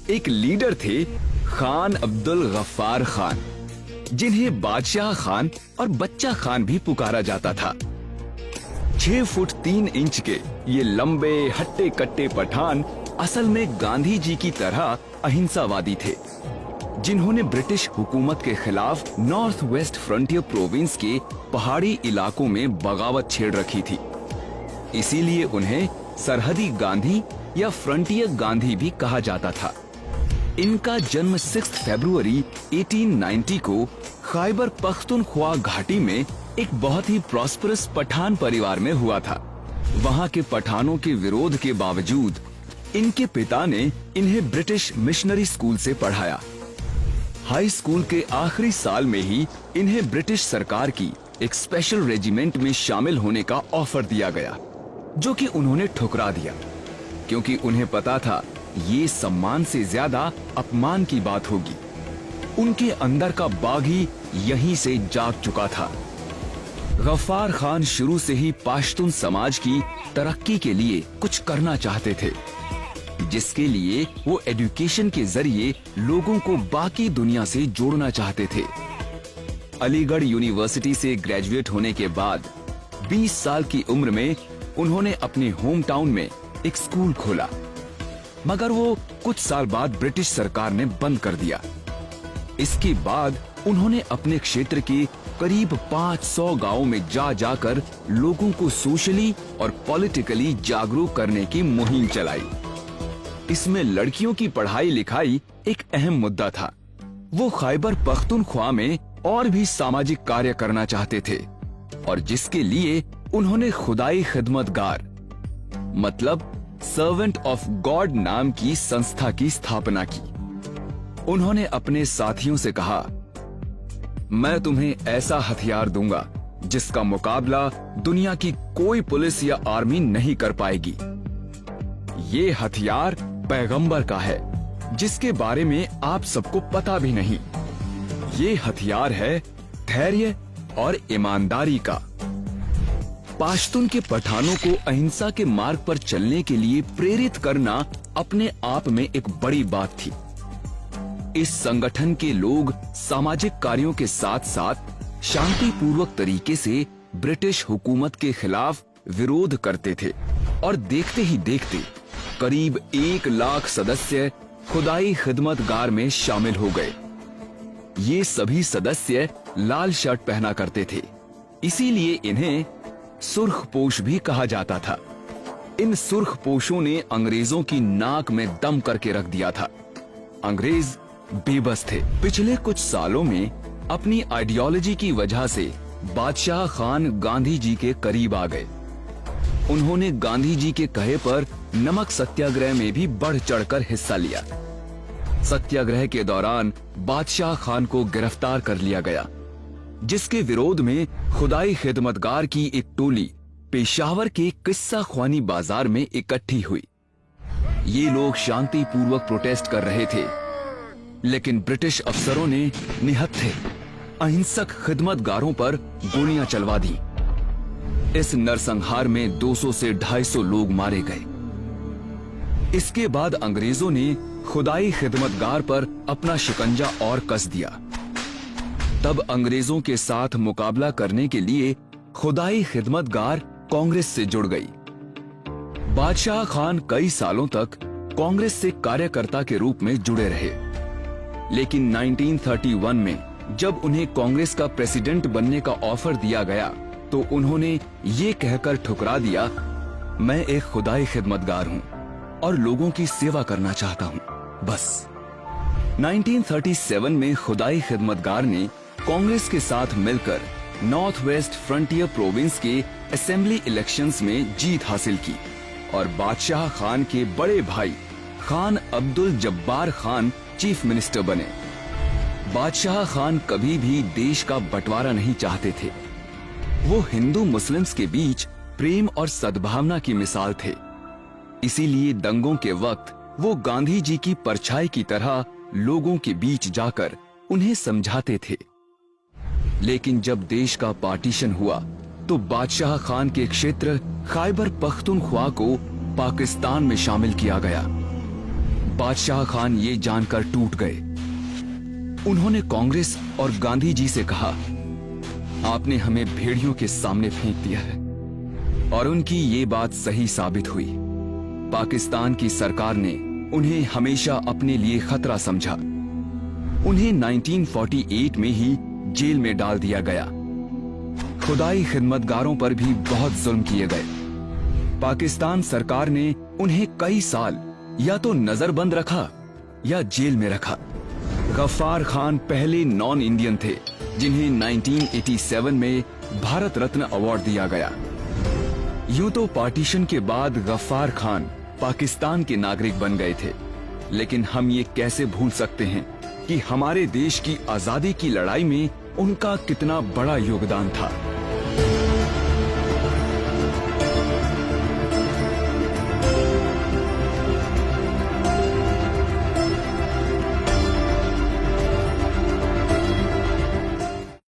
एक लीडर थे खान अब्दुल गफ्फार खान, जिन्हें बादशाह खान और बच्चा खान भी पुकारा जाता था। 6 फुट 3 इंच के ये लंबे हट्टे कट्टे पठान असल में गांधी जी की तरह अहिंसावादी थे, जिन्होंने ब्रिटिश हुकूमत के खिलाफ नॉर्थ वेस्ट फ्रंटियर प्रोविंस के पहाड़ी इलाकों में बगावत छेड़ रखी थी। इसीलिए उन्हें सरहदी गांधी या फ्रंटियर गांधी भी कहा जाता था। इनका जन्म 6 फरवरी 1890 को खैबर पख्तूनख्वा घाटी में एक बहुत ही प्रॉस्परस पठान परिवार में हुआ था। वहां के पठानों के विरोध के बावजूद इनके पिता ने इन्हें ब्रिटिश मिशनरी स्कूल से पढ़ाया। हाई स्कूल के आखिरी साल में ही इन्हें ब्रिटिश सरकार की एक स्पेशल रेजिमेंट में शामिल होने का ऑफर दिया गया, जो कि उन्होंने ठुकरा दिया, क्योंकि उन्हें पता था ये सम्मान से ज्यादा अपमान की बात होगी। उनके अंदर का बाघ ही यहीं से जाग चुका था। गफ्फार खान शुरू से ही पाश्तून समाज की तरक्की के लिए कुछ करना चाहते थे, जिसके लिए वो एजुकेशन के जरिए लोगों को बाकी दुनिया से जोड़ना चाहते थे। अलीगढ़ यूनिवर्सिटी से ग्रेजुएट होने के बाद 20 साल की उम्र में उन्होंने अपने होम टाउन में एक स्कूल खोला, मगर वो कुछ साल बाद ब्रिटिश सरकार ने बंद कर दिया। इसके बाद उन्होंने अपने क्षेत्र के करीब 500 गांवों में जाकर लोगों को सोशली और पॉलिटिकली जागरूक करने की मुहिम चलाई। इसमें लड़कियों की पढ़ाई लिखाई एक अहम मुद्दा था। वो खैबर पख्तूनख्वा में और भी सामाजिक कार्य करना चाहते थे, और जिसके लिए उन्होंने खुदाई खिदमतगार मतलब सर्वेंट ऑफ गॉड नाम की संस्था की स्थापना की। उन्होंने अपने साथियों से कहा, मैं तुम्हें ऐसा हथियार दूंगा जिसका मुकाबला दुनिया की कोई पुलिस या आर्मी नहीं कर पाएगी। ये हथियार पैगंबर का है, जिसके बारे में आप सबको पता भी नहीं। ये हथियार है धैर्य और ईमानदारी का। पाश्तून के पठानों को अहिंसा के मार्ग पर चलने के लिए प्रेरित करना अपने आप में एक बड़ी बात थी। इस संगठन के लोग सामाजिक कार्यों के साथ साथ शांतिपूर्वक तरीके से ब्रिटिश हुकूमत के खिलाफ विरोध करते थे, और देखते ही देखते करीब 1 लाख सदस्य खुदाई खिदमतगार में शामिल हो गए। ये सभी सदस्य लाल शर्ट पहना करते थे, इसीलिए इन्हें सुर्खपोश भी कहा जाता था। इन सुर्खपोशों ने अंग्रेजों की नाक में दम करके रख दिया था। अंग्रेज बेबस थे। पिछले कुछ सालों में अपनी आइडियोलॉजी की वजह से बादशाह खान गांधी जी के करीब आ गए। उन्होंने गांधी जी के कहे पर नमक सत्याग्रह में भी बढ़ चढ़कर हिस्सा लिया। सत्याग्रह के दौरान बादशाह खान को गिरफ्तार कर लिया गया, जिसके विरोध में खुदाई खिदमतगार की एक टोली पेशावर के किस्सा ख्वानी बाजार में इकट्ठी हुई। ये लोग शांतिपूर्वक प्रोटेस्ट कर रहे थे, लेकिन ब्रिटिश अफसरों ने निहत्थे अहिंसक खिदमतगारों पर गोलियां चलवा दी। इस नरसंहार में 200 से 250 लोग मारे गए। इसके बाद अंग्रेजों ने खुदाई खिदमतगार पर अपना शिकंजा और कस दिया। तब अंग्रेजों के साथ मुकाबला करने के लिए खुदाई खिदमतगार कांग्रेस से जुड़ गई। बादशाह खान कई सालों तक कांग्रेस से कार्यकर्ता के रूप में जुड़े रहे, लेकिन 1931 में जब उन्हें कांग्रेस का प्रेसिडेंट बनने का ऑफर दिया गया, तो उन्होंने ये कहकर ठुकरा दिया, मैं एक खुदाई खिदमतगार हूं और लोगों की सेवा करना चाहता हूं, बस। 1937 में खुदाई खिदमतगार ने कांग्रेस के साथ मिलकर नॉर्थ वेस्ट फ्रंटियर प्रोविंस के असेंबली इलेक्शंस में जीत हासिल की और बादशाह खान के बड़े भाई खान अब्दुल जब्बार खान चीफ मिनिस्टर बने। बादशाह खान कभी भी देश का बंटवारा नहीं चाहते थे। वो हिंदू मुस्लिम्स के बीच प्रेम और सद्भावना की मिसाल थे। इसीलिए दंगों के वक्त वो गांधी जी की परछाई की तरह लोगों के बीच जाकर उन्हें समझाते थे। लेकिन जब देश का पार्टीशन हुआ तो बादशाह खान के क्षेत्र खैबर पख्तूनख्वा को पाकिस्तान में शामिल किया गया। बादशाह खान ये जानकर टूट गए। उन्होंने कांग्रेस और गांधी जी से कहा, आपने हमें भेड़ियों के सामने फेंक दिया है। और उनकी ये बात सही साबित हुई। पाकिस्तान की सरकार ने उन्हें हमेशा अपने लिए खतरा समझा। उन्हें 1948 में ही जेल में डाल दिया गया। खुदाई खिदमतगारों पर भी बहुत जुल्म किए गए। पाकिस्तान सरकार ने उन्हें कई साल या तो नजरबंद रखा या जेल में रखा। गफ्फार खान पहले नॉन इंडियन थे जिन्हें 1987 में भारत रत्न अवार्ड दिया गया। यूं तो पार्टीशन के बाद गफ्फार खान पाकिस्तान के नागरिक बन गए थे, लेकिन हम ये कैसे भूल सकते हैं कि हमारे देश की आजादी की लड़ाई में उनका कितना बड़ा योगदान था।